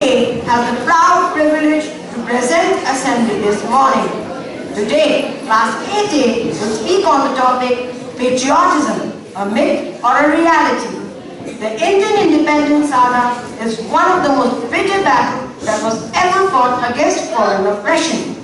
I have the proud privilege to present Assembly this morning. Today, Class 8A will speak on the topic Patriotism, a myth or a reality. The Indian independence saga is one of the most bitter battles that was ever fought against foreign oppression.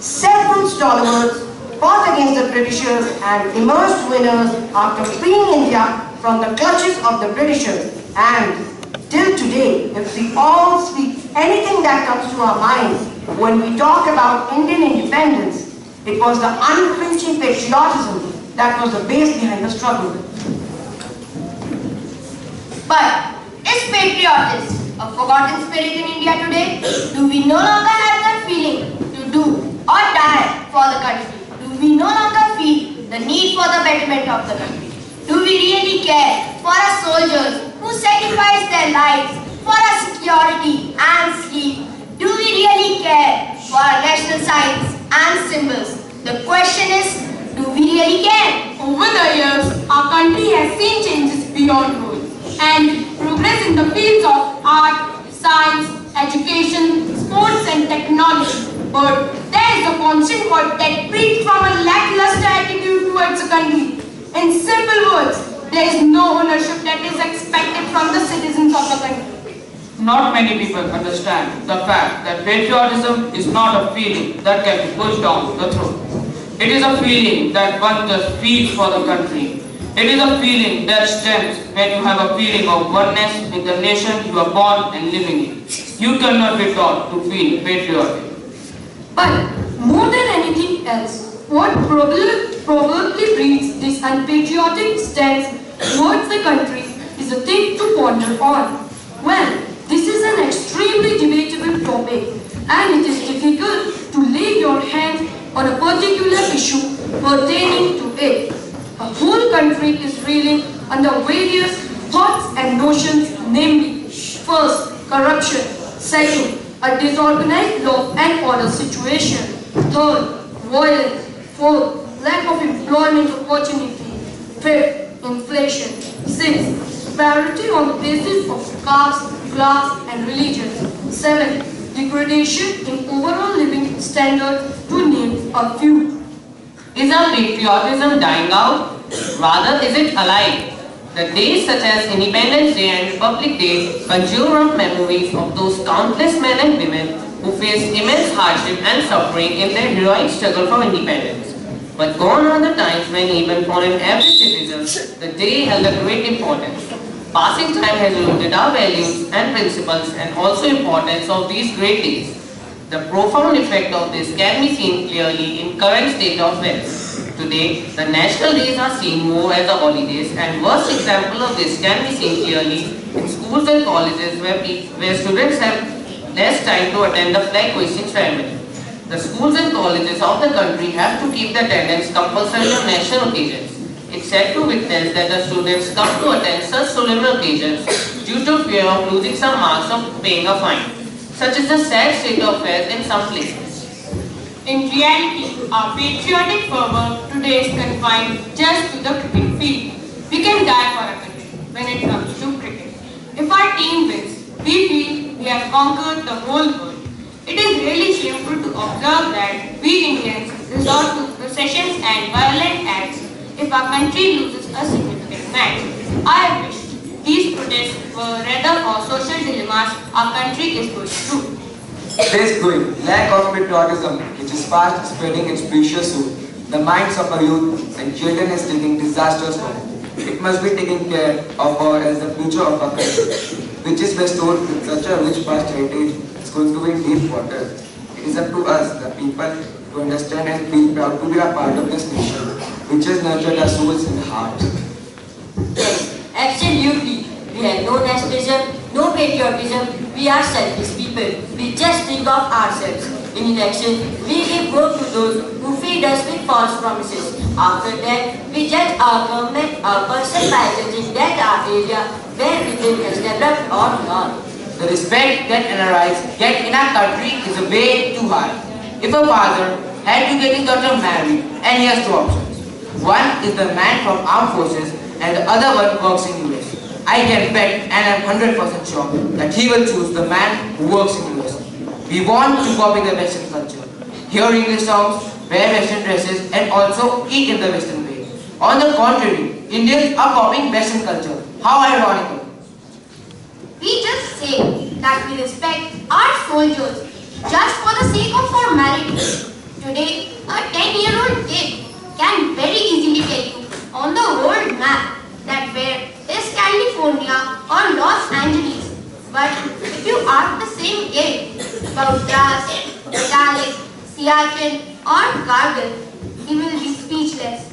Several stalwarts fought against the Britishers and emerged winners after freeing India from the clutches of the Britishers. And till today, if we all speak anything that comes to our minds when we talk about Indian independence, it was the unflinching patriotism that was the base behind the struggle. But is patriotism a forgotten spirit in India today? Do we no longer have that feeling to do or die for the country? Do we no longer feel the need for the betterment of the country? Do we really care for our soldiers who sacrifice their lives for our security and sleep? Do we really care for our national signs and symbols? The question is, do we really care? Over the years, our country has seen changes beyond words and progress in the fields of art, science, education, sports and technology. But there is a constant void that breeds from a lackluster attitude towards the country. In simple words, there is no ownership that is expected from the citizens of the country. Not many people understand the fact that patriotism is not a feeling that can be pushed down the throat. It is a feeling that one just feels for the country. It is a feeling that stems when you have a feeling of oneness with the nation you are born and living in. You cannot be taught to feel patriotic. But more than anything else, what probably breeds this unpatriotic stance towards the country is a thing to ponder on. Well, this is an extremely debatable topic, and it is difficult to lay your hand on a particular issue pertaining to it. A whole country is reeling under various thoughts and notions, namely, first, corruption; second, a disorganized law and order situation; third, violence; fourth, lack of employment opportunity; fifth, inflation; sixth, disparity on the basis of caste, class and religion; seventh, degradation in overall living standards, to name a few. Is our patriotism dying out? Rather, is it alive? The days such as Independence Day and Republic Day conjure up memories of those countless men and women who faced immense hardship and suffering in their heroic struggle for independence. But gone are the times when even for an average citizen, the day held a great importance. Passing time has eroded our values and principles and also importance of these great days. The profound effect of this can be seen clearly in current state of affairs. Today, the national days are seen more as the holidays, and worst example of this can be seen clearly in schools and colleges where students have less time to attend the flag hoisting ceremony. The schools and colleges of the country have to keep the attendance compulsory on national occasions. It's sad to witness that the students come to attend such solemn occasions due to fear of losing some marks or paying a fine. Such is the sad state of affairs in some places. In reality, our patriotic fervor today is confined just to the cricket field. We can die for our country when it comes to cricket. If our team wins, we feel we have conquered the whole world. It is really shameful to observe that we Indians resort to processions and violent acts if our country loses a significant match. I wish these protests were rather for social dilemmas our country is going through. This going lack of patriotism, which is fast spreading its precious root, the minds of our youth and children is taking disastrous form. It must be taken care of as the future of our country, which is bestowed with such a rich past heritage, is going to be in deep water. It is up to us, the people, to understand and feel proud to be a part of this nation, which has nurtured our souls and hearts. Yes, absolutely. We have no nationalism, no patriotism. We are selfish people. We just think of ourselves. In election, we give vote to those who feed us with false promises. After that, we judge our government, our person by judging that our area where we think has developed or not. The respect that NRIs get in our country is way too high. If a father had to get his daughter married, and he has two options. One is the man from armed forces and the other one works in US. I can bet and I'm 100% sure that he will choose the man who works in the West. We want to copy the Western culture, hear English songs, wear Western dresses, and also eat in the Western way. On the contrary, Indians are copying Western culture. How ironical. We just say that we respect our soldiers just for the sake of formality. Today, a 10-year-old kid can very easily tell you on the world map that where is California or Los Angeles. But if you ask the same kid about Dras, Dallas, Siachen or Kargil, he will be speechless.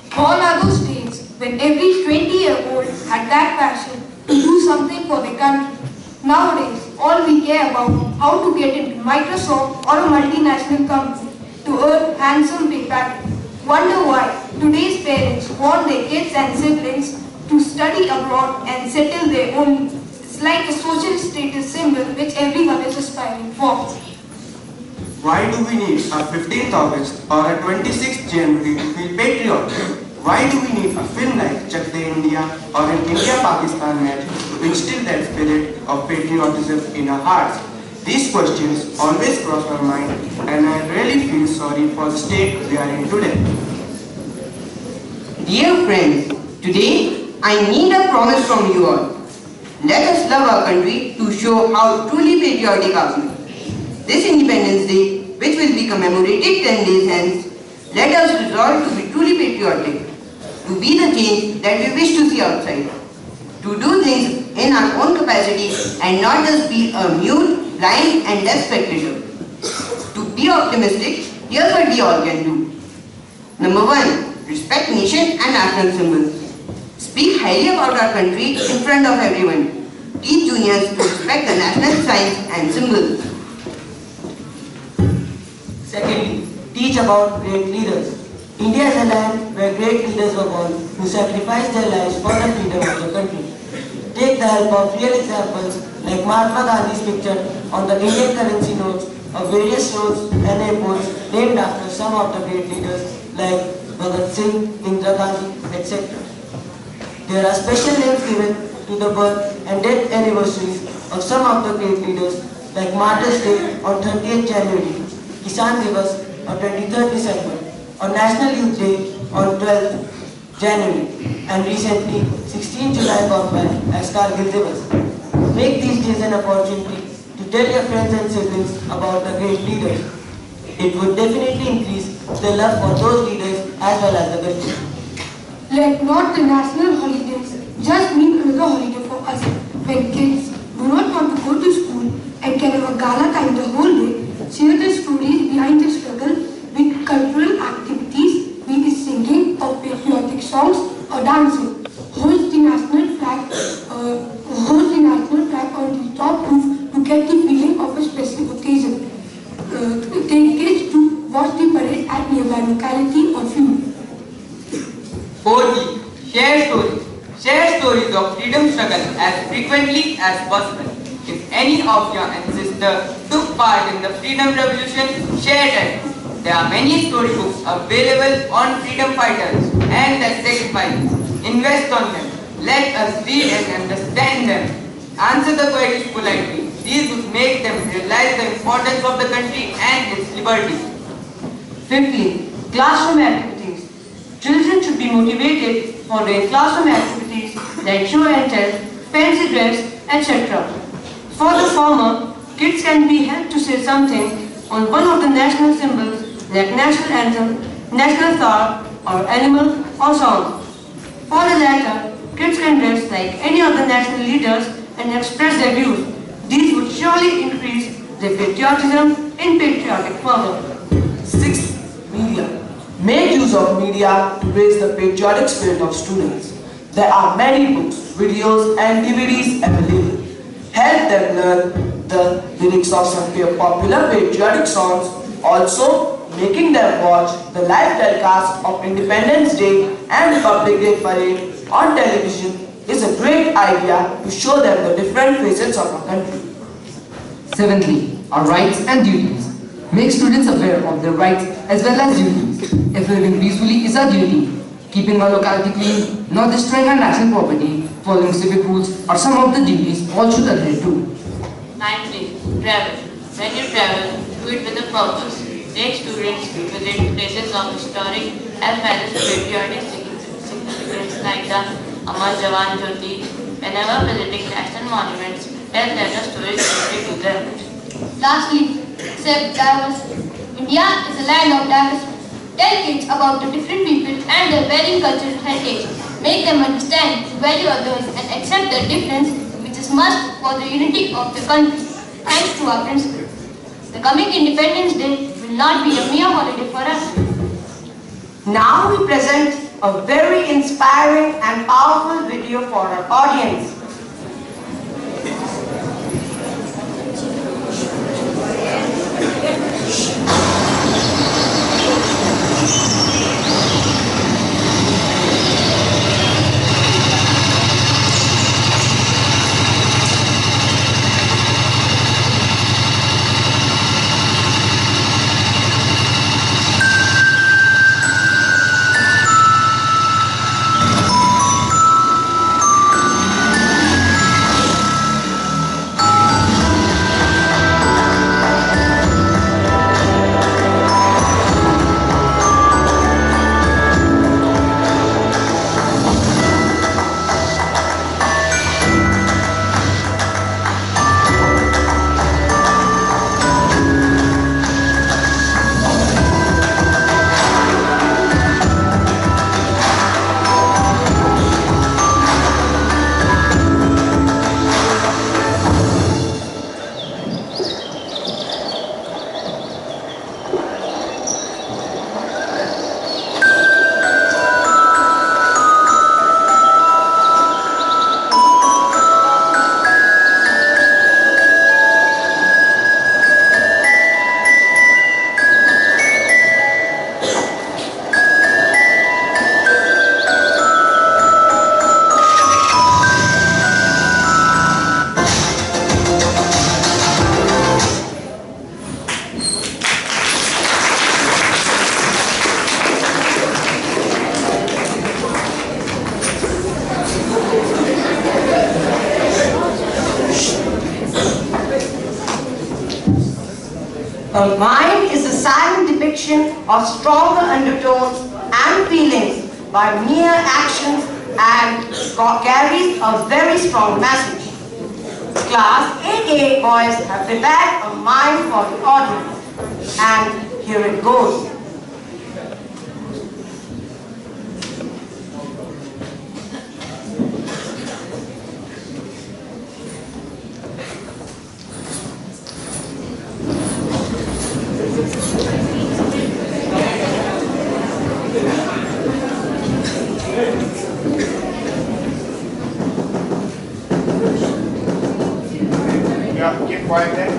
Gone are those days when every 20-year-old had that passion to do something for the country. Nowadays, all we care about how to get into Microsoft or a multinational company to earn handsome pay package. Wonder why today's parents want their kids and siblings to study abroad and settle their own. It's like a social status symbol which everyone is aspiring for. Why do we need a 15th August or a 26th January to feel patriotic? Why do we need a film like Chak De India or an India-Pakistan match to instill that spirit of patriotism in our hearts? These questions always cross my mind, and I really feel sorry for the state we are in today. Dear friends, today I need a promise from you all. Let us love our country to show how truly patriotic are we. This Independence Day, which will be commemorated 10 days hence, let us resolve to be truly patriotic, to be the change that we wish to see outside, to do things in our own capacity and not just be a mute, blind and deaf spectator. To be optimistic, here's what we all can do. Number 1, respect nation and national symbols. Speak highly about our country in front of everyone. Teach juniors to respect the national signs and symbols. Secondly, teach about great leaders. India is a land where great leaders were born who sacrificed their lives for the freedom of the country. Take the help of real examples like Mahatma Gandhi's picture on the Indian currency notes of various roads and airports named after some of the great leaders like Bhagat Singh, Indira Gandhi, etc. There are special names given to the birth and death anniversaries of some of the great leaders like Martyrs' Day on 30th January, Kisan Divas on 23rd December, on National Youth Day on 12th January, and recently 16th July gone by as Kargil Divas. Make these days an opportunity to tell your friends and siblings about the great leaders. It would definitely increase the love for those leaders as well as the country. Let not the national holidays just mean another holiday for us. When kids do not want to go to school and can have a gala time the whole day, share the stories behind the struggle with cultural activities, be it singing or patriotic songs or dancing. Hoist the national flag on the top roof to get the feeling of a special occasion. Take kids to watch the parade at nearby locality or field. 4G. Share stories. Share stories of freedom struggle as frequently as possible. If any of your ancestors took part in the freedom revolution, share them. There are many storybooks available on freedom fighters and their sacrifices. Invest on them. Let us read and understand them. Answer the queries politely. These would make them realize the importance of the country and its liberty. 15. Classroom activities. Children should be motivated for doing classroom activities like show and tell, fancy dress, etc. For the former, kids can be helped to say something on one of the national symbols like national anthem, national flag, or animal or song. For the latter, kids can dress like any of the national leaders and express their views. These would surely increase their patriotism in patriotic fervor. 6. Media. Make use of media to raise the patriotic spirit of students. There are many books, videos and DVDs available. Help them learn the lyrics of some popular patriotic songs. Also, making them watch the live telecast of Independence Day and Republic Day parade on television is a great idea to show them the different facets of our country. 7th, our rights and duties. Make students aware of their rights as well as duties. If living peacefully is our duty, keeping our locality clean, not destroying our national property, following civic rules are some of the duties all should adhere to. 9. Travel. When you travel, do it with a purpose. Take students visit places of historic as well as patriotic significance like the Amar Jawan Jyoti. Whenever visiting national monuments, tell them the stories related to them. Lastly, accept diversity. India is a land of diversity. Tell kids about the different people and their varying cultural heritage. Make them understand to value others and accept their difference, which is must for the unity of the country. Thanks to our principles. The coming Independence Day will not be a mere holiday for us. Now we present a very inspiring and powerful video for our audience. A MIME is a silent depiction of stronger undertones and feelings by mere actions and carries a very strong message. Class 8A boys have prepared a MIME for the audience, and here it goes. Yeah, keep quiet there.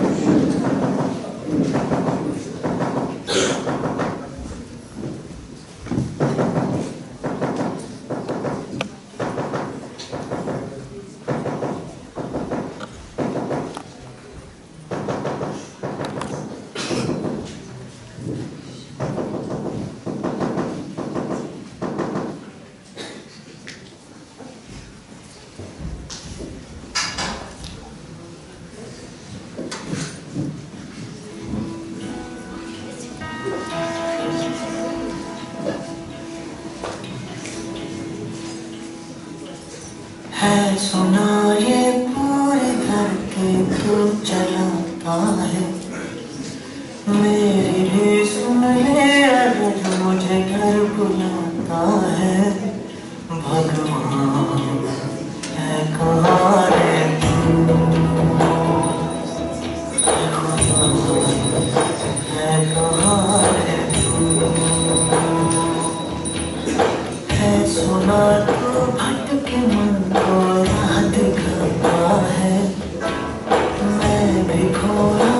है सुना ये पूरे घर के तू चलाता है, मेरी भी सुन ले अगर मुझे घर बुलाता है। भगवान है कहाँ रे तू, है कहाँ रे तू, है सुना तू भटके मन को याद करता है, मैं भी खोया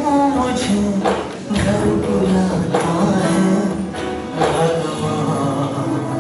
हूँ मुझे घर बुलाता है। भगवान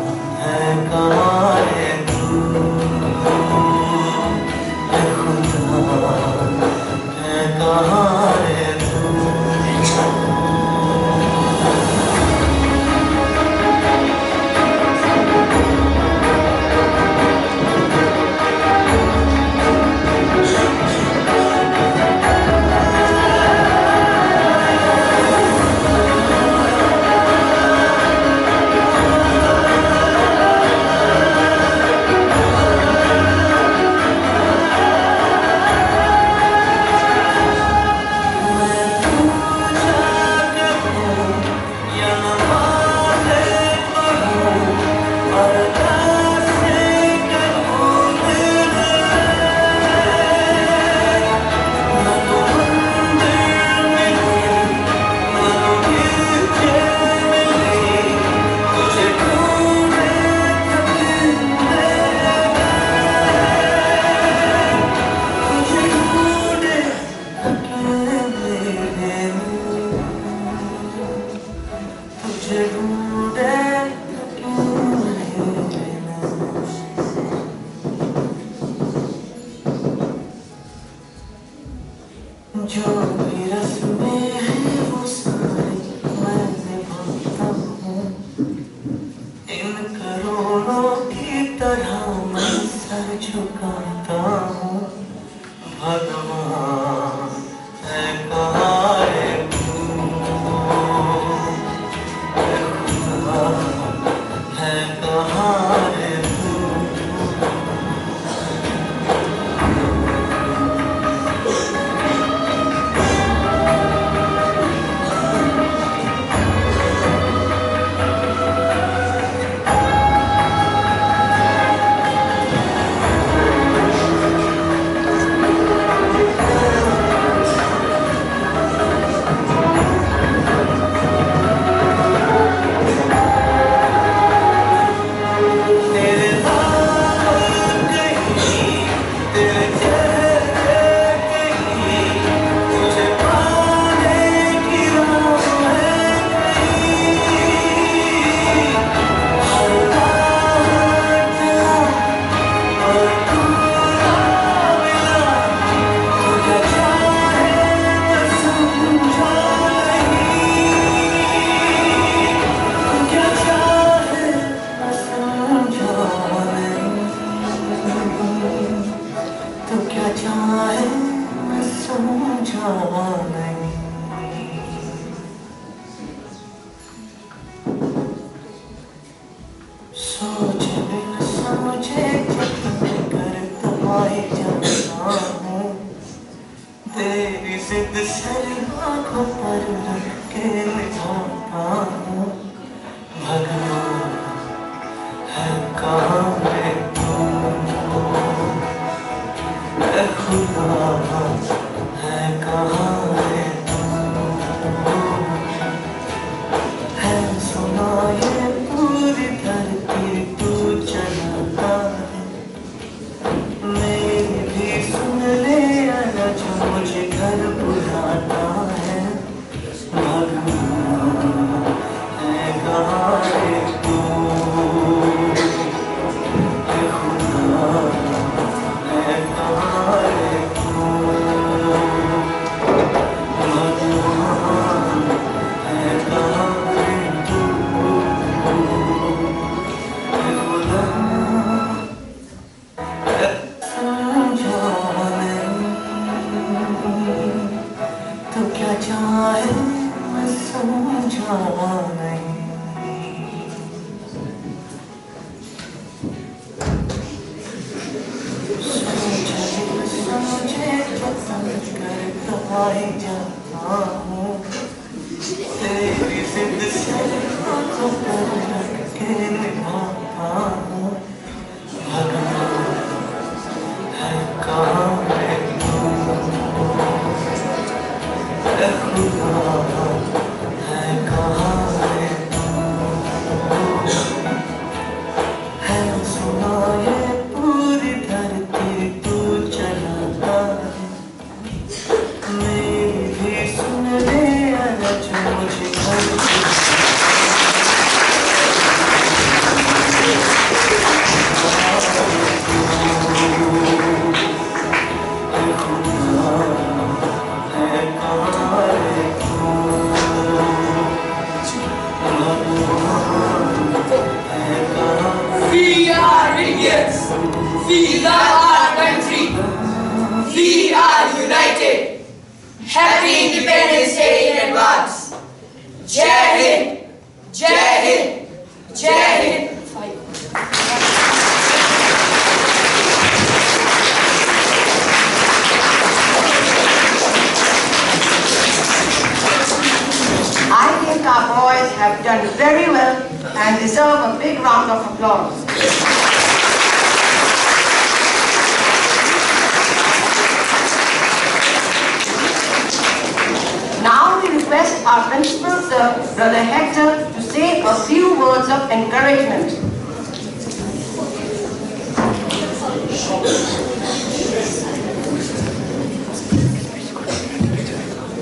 जो भी रस्में हैं वो सारी मैं निभाता हूँ, इन करोड़ों की तरह मैं सर झुकाता हूँ। भगवान है कहाँ है तू, खुदा है कहाँ है तू।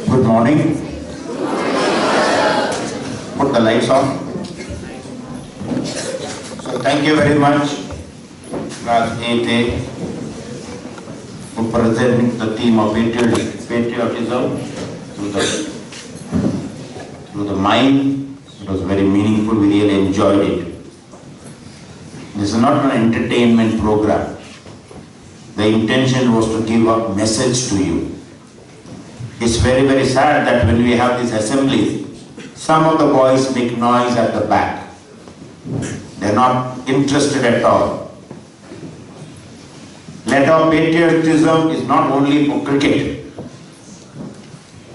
Good morning. Put the lights on. So thank you very much, class 8A, for to present the theme of patriotism through the MIME. It was very meaningful. We really enjoyed it. This is not an entertainment program. The intention was to give a message to you. It's very, very sad that when we have these assemblies, some of the boys make noise at the back. They're not interested at all. Let our patriotism is not only for cricket.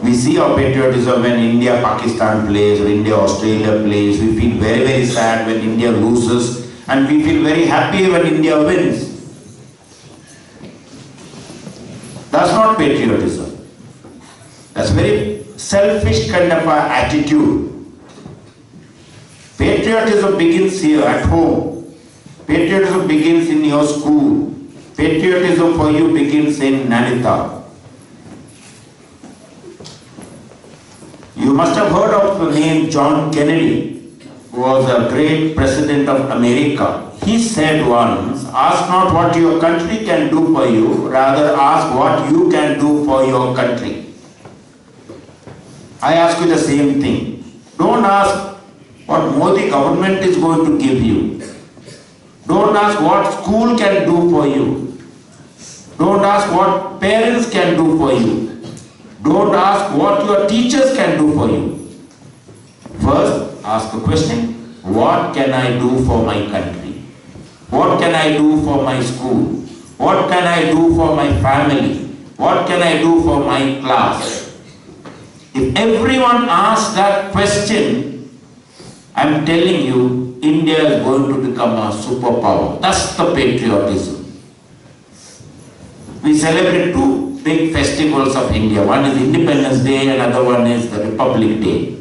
We see our patriotism when India-Pakistan plays or India-Australia plays. We feel very, very sad when India loses, and we feel very happy when India wins. That's not patriotism. That's very selfish kind of attitude. Patriotism begins here at home. Patriotism begins in your school. Patriotism for you begins in Nainital. You must have heard of the name John Kennedy, who was a great president of America. He said once, ask not what your country can do for you, rather ask what you can do for your country. I ask you the same thing. Don't ask what Modi government is going to give you. Don't ask what school can do for you. Don't ask what parents can do for you. Don't ask what your teachers can do for you. First, ask a question, what can I do for my country? What can I do for my school? What can I do for my family? What can I do for my class? If everyone asks that question, I'm telling you, India is going to become a superpower. That's the patriotism. We celebrate two big festivals of India. One is Independence Day, another one is the Republic Day.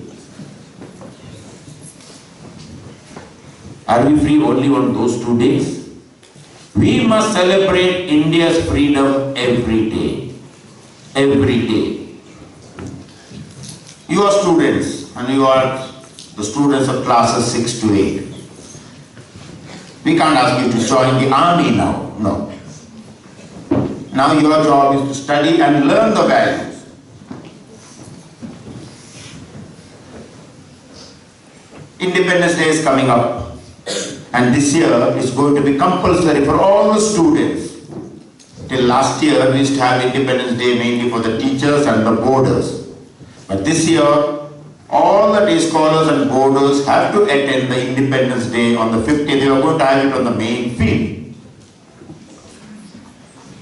Are we free only on those 2 days? We must celebrate India's freedom every day. Every day. You are students, and you are the students of classes 6 to 8. We can't ask you to join the army now, no. Now your job is to study and learn the values. Independence Day is coming up, and this year is going to be compulsory for all the students. Till last year we used to have Independence Day mainly for the teachers and the boarders. But this year, all the day scholars and boarders have to attend the Independence Day on the 50th. They are going to have it on the main field.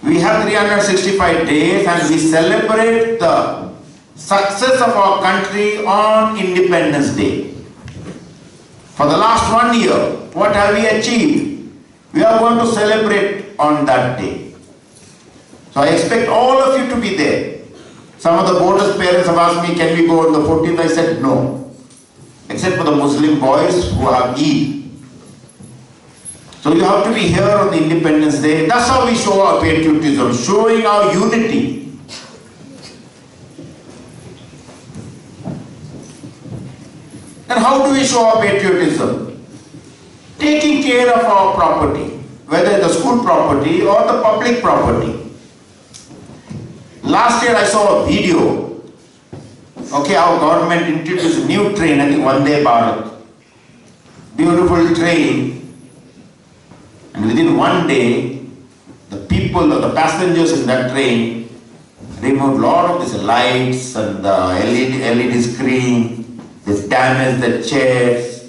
We have 365 days and we celebrate the success of our country on Independence Day. For the last 1 year, what have we achieved? We are going to celebrate on that day. So I expect all of you to be there. Some of the boarders' parents have asked me, can we go on the 14th? I said no. Except for the Muslim boys who have Eid. So you have to be here on the Independence Day. That's how we show our patriotism, showing our unity. And how do we show our patriotism? Taking care of our property, whether the school property or the public property. Last year I saw a video. Okay, our government introduced a new train, I think Vande Bharat. Beautiful train. And within 1 day, the people or the passengers in that train removed a lot of these lights and the LED screen. They damaged the chairs.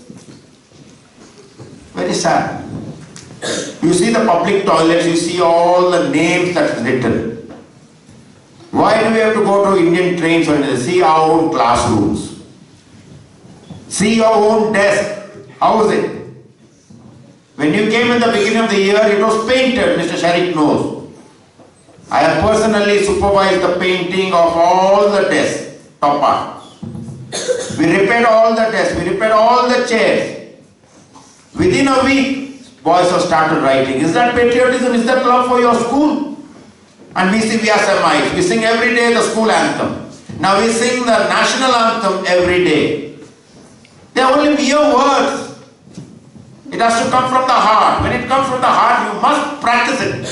Very sad. You see the public toilets, you see all the names that's written. Why do we have to go to Indian trains and see our own classrooms? See your own desk. How is it? When you came in the beginning of the year, it was painted, Mr. Sharik knows. I have personally supervised the painting of all the desks, top part. We repaired all the desks, we repaired all the chairs. Within a week, boys have started writing. Is that patriotism? Is that love for your school? And we sing ISAI. We sing every day the school anthem. Now we sing the national anthem every day. They are only mere words. It has to come from the heart. When it comes from the heart, you must practice it.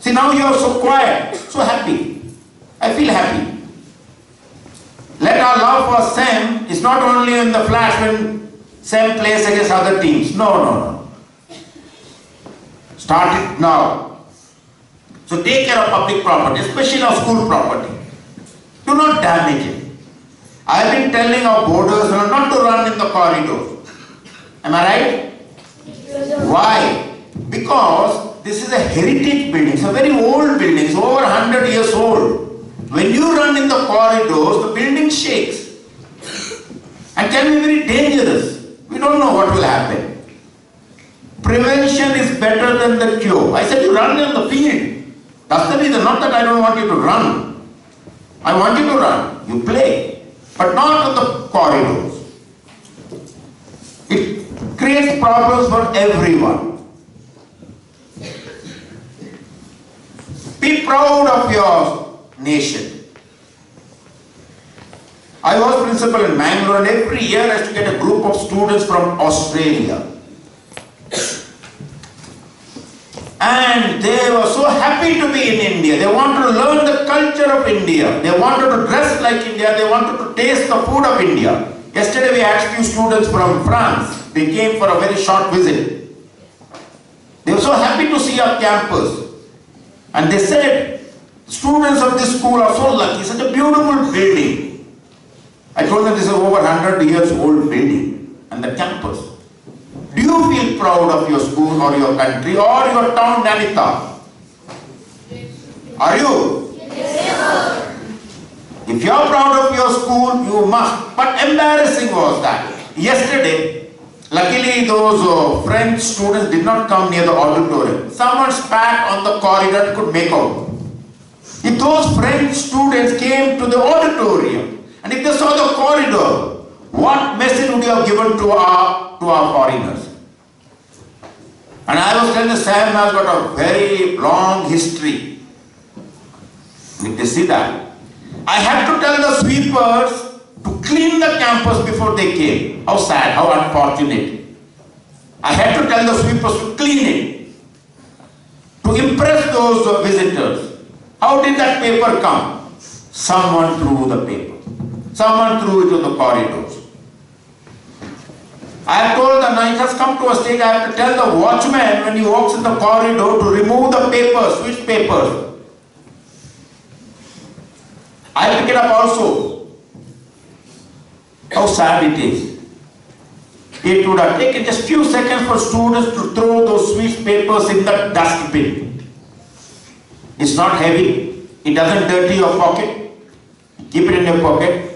See, See, now you are so quiet, so happy. I feel happy. Let our love for SEM is not only in the flash when SEM plays against other teams. No. Start it now. So take care of public property, especially our school property. Do not damage it. I have been telling our boarders not to run in the corridors. Am I right? Why? Because this is a heritage building. It's a very old building. It's over 100 years old. When you run in the corridors, the building shakes and can be very dangerous. We don't know what will happen. Prevention is better than the cure. I said you run in the field. That's the reason. Not that I don't want you to run. I want you to run. You play. But not in the corridors. It creates problems for everyone. Be proud of your nation. I was principal in Mangalore, and every year I used to get a group of students from Australia. And they were so happy to be in India. They wanted to learn the culture of India. They wanted to dress like India. They wanted to taste the food of India. Yesterday we had a few students from France. They came for a very short visit. They were so happy to see our campus. And they said, students of this school are so lucky, such a beautiful building. I told them this is over 100 years old building and the campus. Do you feel proud of your school or your country or your town, Nainital? Are you? Yes, sir. If you are proud of your school, you must. But embarrassing was that. Yesterday, luckily those French students did not come near the auditorium. Someone spat on the corridor and could make out. If those French students came to the auditorium and if they saw the corridor, what message would you have given to our foreigners? And I was telling Sam has got a very long history. Need to see that. I had to tell the sweepers to clean the campus before they came. How sad, how unfortunate. I had to tell the sweepers to clean it, to impress those visitors. How did that paper come? Someone threw the paper. Someone threw it to the corridors. I have told the night has come to a stage I have to tell the watchman when he walks in the corridor to remove the papers, switch papers. I pick it up also. How sad it is. It would have taken just few seconds for students to throw those switch papers in the dustbin. It's not heavy. It doesn't dirty your pocket. Keep it in your pocket.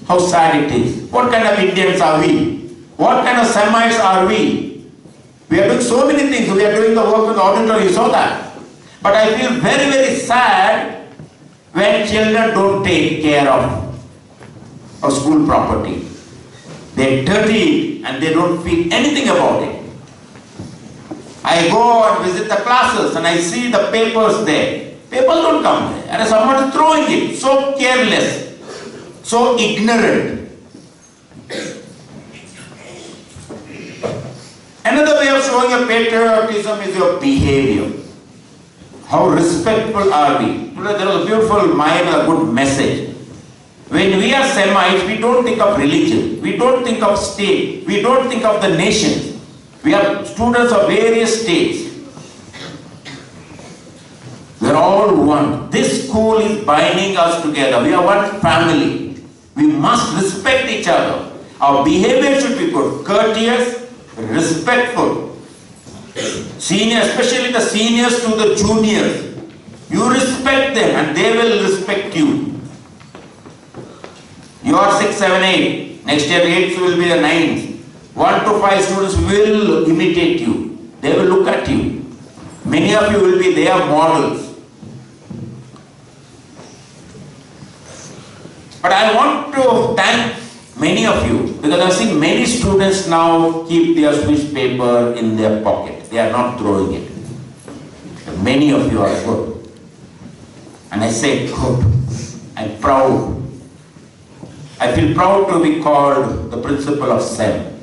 How sad it is. What kind of Indians are we? What kind of Semites are we? We are doing so many things. We are doing the work in the auditorium, you saw that. But I feel very, very sad when children don't take care of school property. They dirty it and they don't feel anything about it. I go and visit the classes and I see the papers there. Papers don't come there. And someone is throwing it. So careless. So ignorant. Another way of showing your patriotism is your behavior. How respectful are we? Today there was a beautiful MIME, a good message. When we are Semites, we don't think of religion. We don't think of state. We don't think of the nations. We are students of various states. We are all one. This school is binding us together. We are one family. We must respect each other. Our behavior should be good, courteous, respectful. Senior, especially the seniors to the juniors. You respect them and they will respect you. You are 6, 7, 8. Next year 8 will be the 9s. 1 to 5 students will imitate you. They will look at you. Many of you will be their models. But I want to thank many of you because I have seen many students now keep their switch paper in their pocket. They are not throwing it. Many of you are good. And I say good. I'm proud. I feel proud to be called the principal of SEM.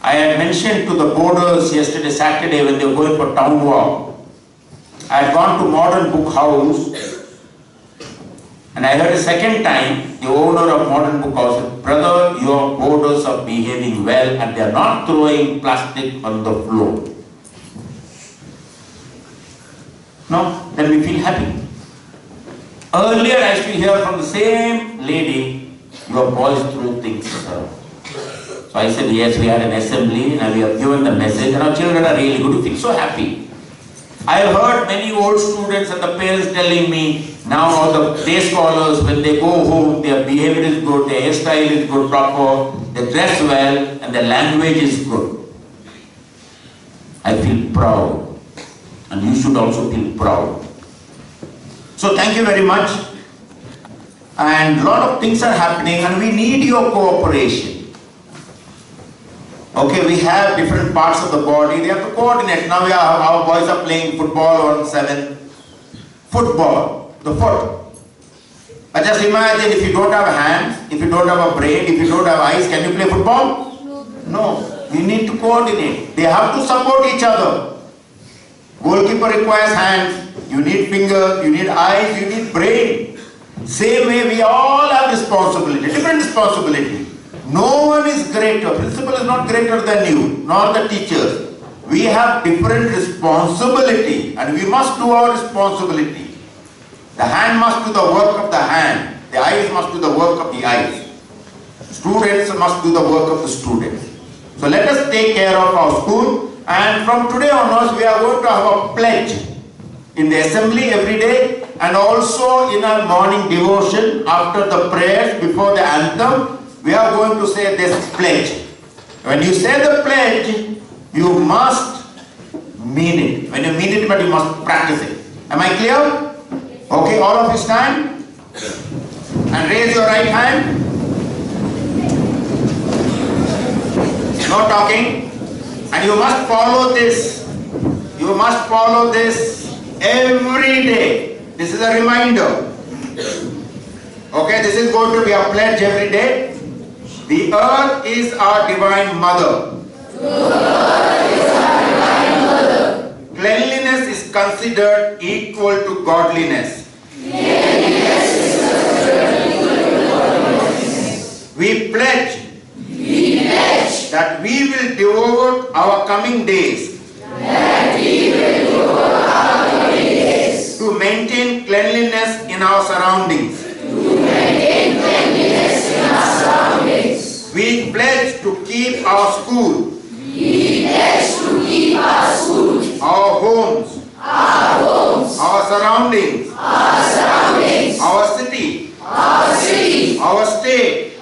I had mentioned to the boarders yesterday, Saturday, when they were going for town walk. I had gone to Modern Book House and I heard a second time the owner of Modern Book House said, "Brother, your boarders are behaving well and they are not throwing plastic on the floor." No, then we feel happy. Earlier I used to hear from the same lady, "Your boys throw things, sir." So I said, yes, we had an assembly and we have given the message and our children are really good. You feel so happy. I have heard many old students and the parents telling me, now all the day scholars, when they go home, their behavior is good, their hairstyle is good, proper, they dress well and their language is good. I feel proud. And you should also feel proud. So thank you very much. And a lot of things are happening and we need your cooperation. Okay, we have different parts of the body, they have to coordinate. Now our boys are playing football on 7. Football, the foot. But just imagine if you don't have hands, if you don't have a brain, if you don't have eyes, can you play football? No. You need to coordinate. They have to support each other. Goalkeeper requires hands, you need fingers, you need eyes, you need brain. Same way we all have responsibility, different responsibility. No one is greater, principal is not greater than you, nor the teachers. We have different responsibility and we must do our responsibility. The hand must do the work of the hand, the eyes must do the work of the eyes. Students must do the work of the students. So let us take care of our school, and from today onwards we are going to have a pledge in the assembly every day and also in our morning devotion after the prayers before the anthem. We are going to say this pledge. When you say the pledge, you must mean it. When you mean it, but you must practice it. Am I clear? Okay, all of you stand and raise your right hand. No talking. And you must follow this. You must follow this every day. This is a reminder. Okay, this is going to be a pledge every day. The earth is our divine mother. Cleanliness is considered equal to godliness. We pledge that we will devote our coming days to maintain cleanliness in our surroundings. We pledge to keep our school, our homes, our surroundings, our city, our state,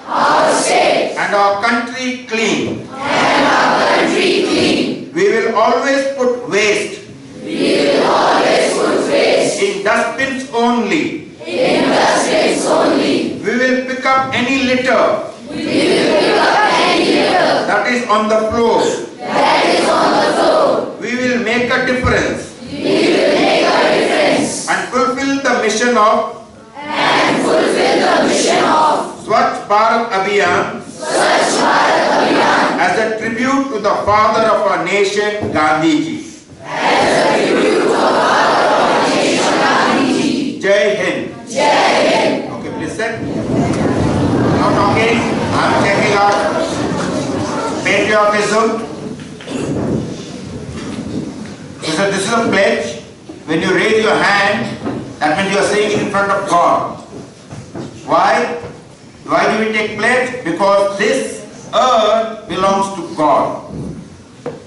and our country clean. We will always put waste in dustbins only. We will pick up any litter that is on the floor. We will make a difference and fulfill the mission of Swachh Bharat Abhiyan as a tribute to the father of our nation, Gandhiji. Jai Hind. Okay, please sit. No talking. I'm checking out patriotism. So this is a pledge. When you raise your hand, that means you are saying it in front of God. Why? Why do we take pledge? Because this earth belongs to God.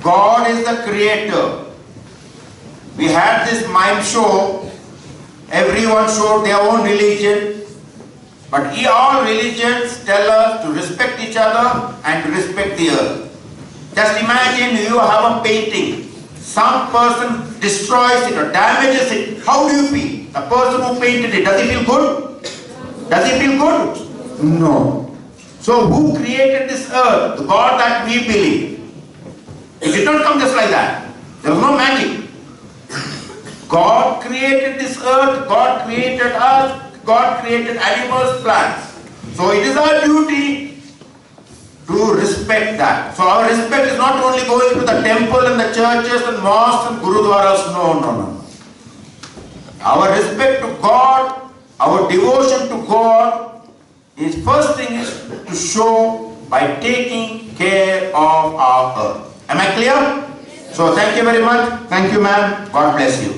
God is the creator. We had this MIME show. Everyone showed their own religion. But all religions tell us to respect each other and to respect the earth. Just imagine you have a painting. Some person destroys it or damages it. How do you feel? The person who painted it, does he feel good? Does he feel good? No. So who created this earth? The God that we believe. It did not come just like that. There was no magic. God created this earth, God created us, God created animals, plants. So it is our duty to respect that. So our respect is not only going to the temple and the churches and mosques and gurudwaras. No. Our respect to God, our devotion to God is first thing is to show by taking care of our earth. Am I clear? So thank you very much. Thank you, ma'am. God bless you.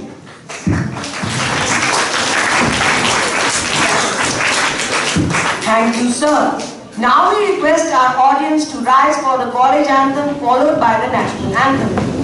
Thank you, sir. Now we request our audience to rise for the college anthem followed by the national anthem.